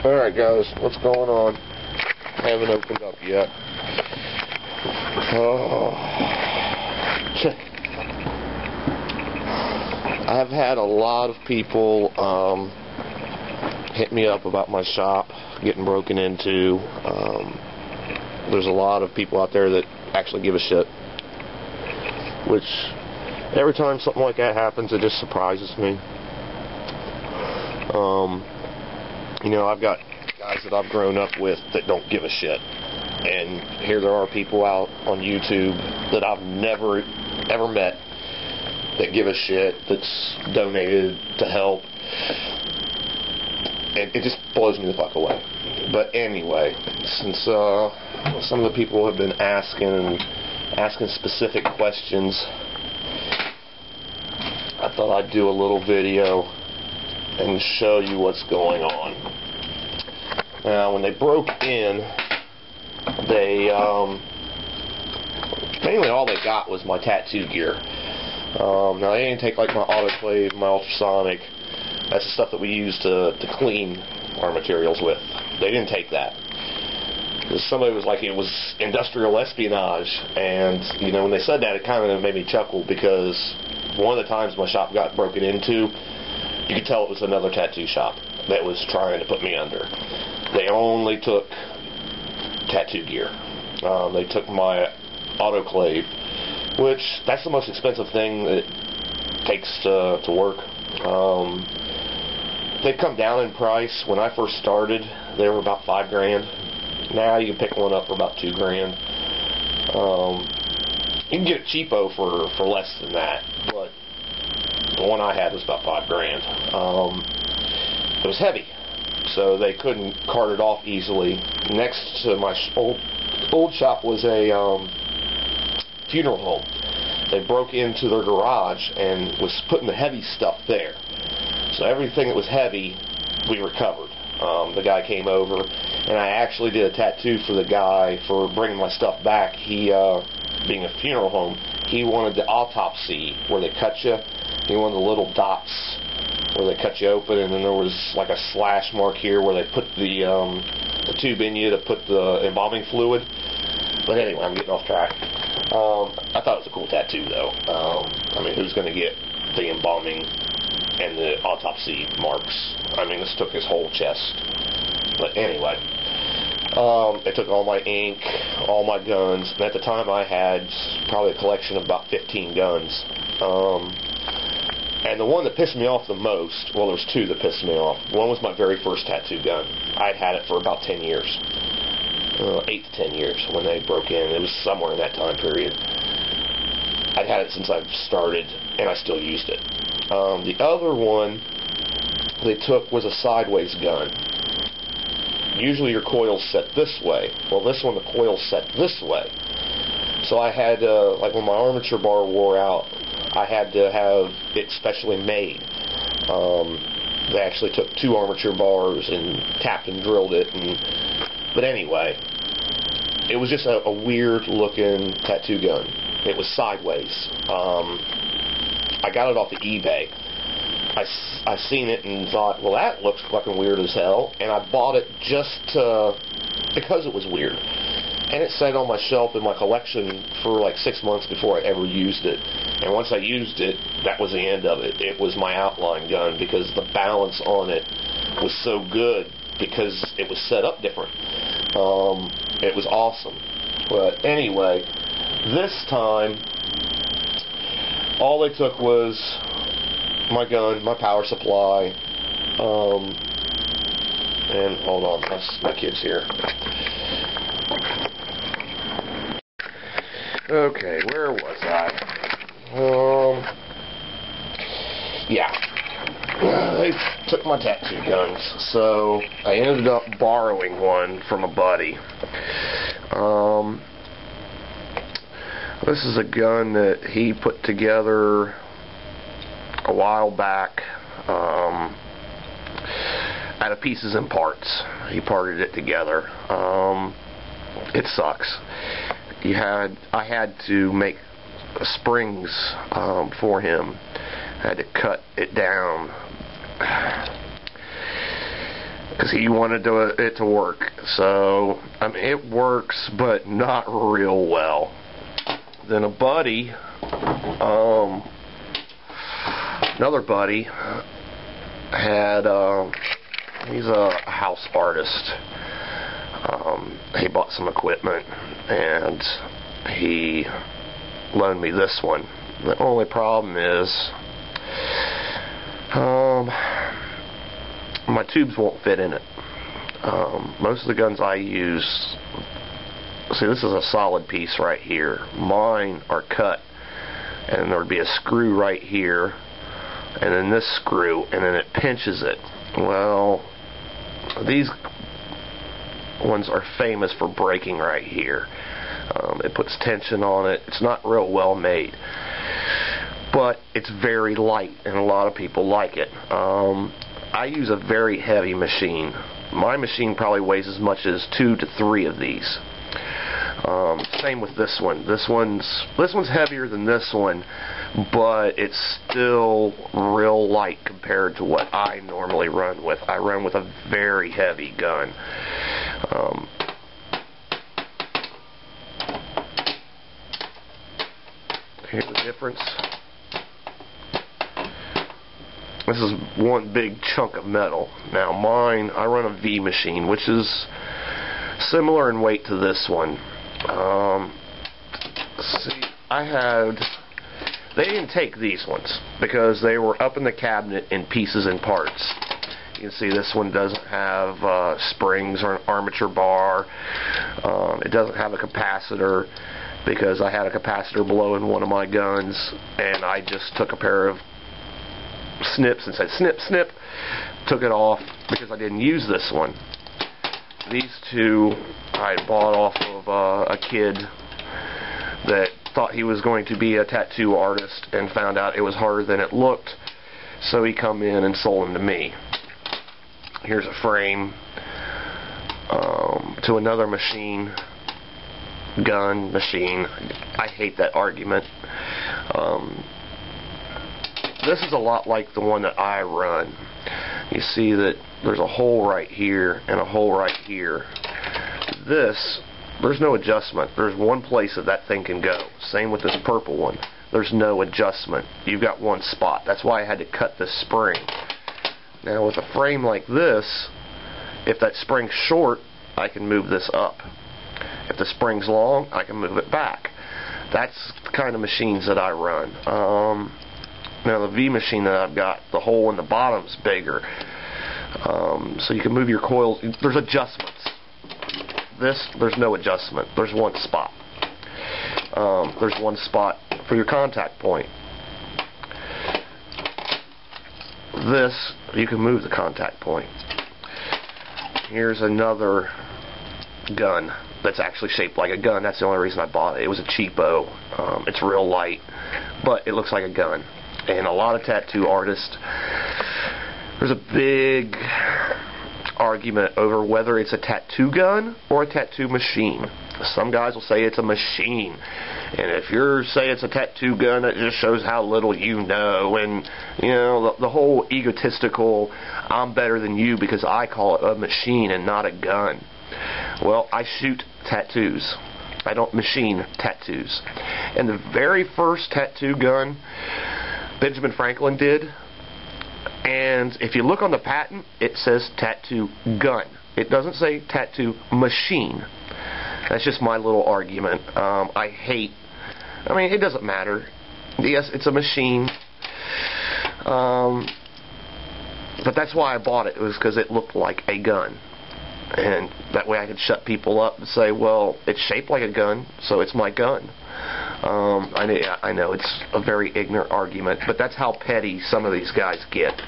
Alright guys, what's going on? I haven't opened up yet. I have had a lot of people hit me up about my shop getting broken into. There's a lot of people out there that actually give a shit, which every time something like that happens, it just surprises me. You know, I've got guys that I've grown up with that don't give a shit, and here there are people out on YouTube that I've never ever met that give a shit, that's donated to help, and it just blows me the fuck away. But anyway, since some of the people have been asking specific questions, I thought I'd do a little video and show you what's going on. Now, when they broke in, they mainly all they got was my tattoo gear. Now, they didn't take like my autoclave, my ultrasonic. That's the stuff that we use to clean our materials with. They didn't take that. Somebody was like, it was industrial espionage, and you know, when they said that, it kind of made me chuckle, because one of the times my shop got broken into, you could tell it was another tattoo shop that was trying to put me under. They only took tattoo gear. They took my autoclave, which that's the most expensive thing that it takes to work. They've come down in price. When I first started, they were about $5,000. Now you can pick one up for about $2,000. You can get it cheapo for less than that, but the one I had was about $5,000. It was heavy, so they couldn't cart it off easily. Next to my old shop was a funeral home. They broke into their garage and was putting the heavy stuff there. So everything that was heavy, we recovered. The guy came over, and I actually did a tattoo for the guy for bringing my stuff back. He, being a funeral home, he wanted the autopsy where they cut you. He wanted the little dots where they cut you open, and then there was like a slash mark here where they put the tube in you to put the embalming fluid. But anyway, I'm getting off track. I thought it was a cool tattoo, though. I mean, who's going to get the embalming and the autopsy marks? I mean, this took his whole chest. But anyway, they took all my ink, all my guns, and at the time I had probably a collection of about 15 guns. And the one that pissed me off the most, well, there's two that pissed me off. One was my very first tattoo gun. I'd had it for about 10 years. 8 to 10 years when they broke in. It was somewhere in that time period. I'd had it since I started, and I still used it. The other one they took was a sideways gun. Usually your coil's set this way. Well, this one, the coil's set this way. So I had, like when my armature bar wore out, I had to have it specially made. They actually took 2 armature bars and tapped and drilled it. But anyway, it was just a weird looking tattoo gun. It was sideways. I got it off of eBay. I seen it and thought, well, that looks fucking weird as hell, and I bought it just because it was weird. And it sat on my shelf in my collection for like 6 months before I ever used it. And once I used it, that was the end of it. It was my outline gun, because the balance on it was so good, because it was set up different. It was awesome. But anyway, this time, all they took was my gun, my power supply, and hold on, my kid's here. Okay, where was I? Yeah. They took my tattoo guns, so I ended up borrowing one from a buddy. This is a gun that he put together a while back out of pieces and parts. He parted it together. It sucks. I had to make springs for him. I had to cut it down. because he wanted it to work. So I mean, it works, but not real well. Then a buddy, another buddy, had he's a house artist. He bought some equipment and he loaned me this one. The only problem is my tubes won't fit in it. Most of the guns I use, see, this is a solid piece right here. Mine are cut, and there would be a screw right here, and then this screw, and then it pinches it. Well, these ones are famous for breaking right here. It puts tension on it. It's not real well made, but it's very light, and a lot of people like it. I use a very heavy machine. My machine probably weighs as much as 2 to 3 of these. Same with this one. This one's heavier than this one, but it's still real light compared to what I normally run with. I run with a very heavy gun. Here's the difference. This is one big chunk of metal. Now mine, I run a V machine, which is similar in weight to this one. See, they didn't take these ones because they were up in the cabinet in pieces and parts. You can see this one doesn't have springs or an armature bar. It doesn't have a capacitor because I had a capacitor below in one of my guns, and I just took a pair of snips and said snip, snip, took it off because I didn't use this one. These two I bought off of a kid that thought he was going to be a tattoo artist and found out it was harder than it looked, so he come in and sold them to me. Here's a frame to another machine, gun, machine. I hate that argument. This is a lot like the one that I run. You see that there's a hole right here and a hole right here. This, there's no adjustment. There's one place that thing can go. Same with this purple one. There's no adjustment. You've got one spot. That's why I had to cut this spring. Now with a frame like this, if that spring's short, I can move this up. If the spring's long, I can move it back. That's the kind of machines that I run. Now the V machine that I've got, the hole in the bottom's bigger. So you can move your coils. There's adjustments. This, there's no adjustment. There's one spot. There's one spot for your contact point. This, you can move the contact point. Here's another gun that's actually shaped like a gun. That's the only reason I bought it. It was a cheapo. It's real light, but it looks like a gun. And a lot of tattoo artists, there's a big argument over whether it's a tattoo gun or a tattoo machine. Some guys will say it's a machine, and if you say it's a tattoo gun, it just shows how little you know, and you know, the whole egotistical, I'm better than you because I call it a machine and not a gun. Well, I shoot tattoos. I don't machine tattoos. And the very first tattoo gun Benjamin Franklin did, and if you look on the patent, it says tattoo gun. It doesn't say tattoo machine. That's just my little argument. I mean, it doesn't matter. Yes, it's a machine. But that's why I bought it. It was because it looked like a gun. And that way I could shut people up and say, well, it's shaped like a gun, so it's my gun. I know it's a very ignorant argument, but that's how petty some of these guys get.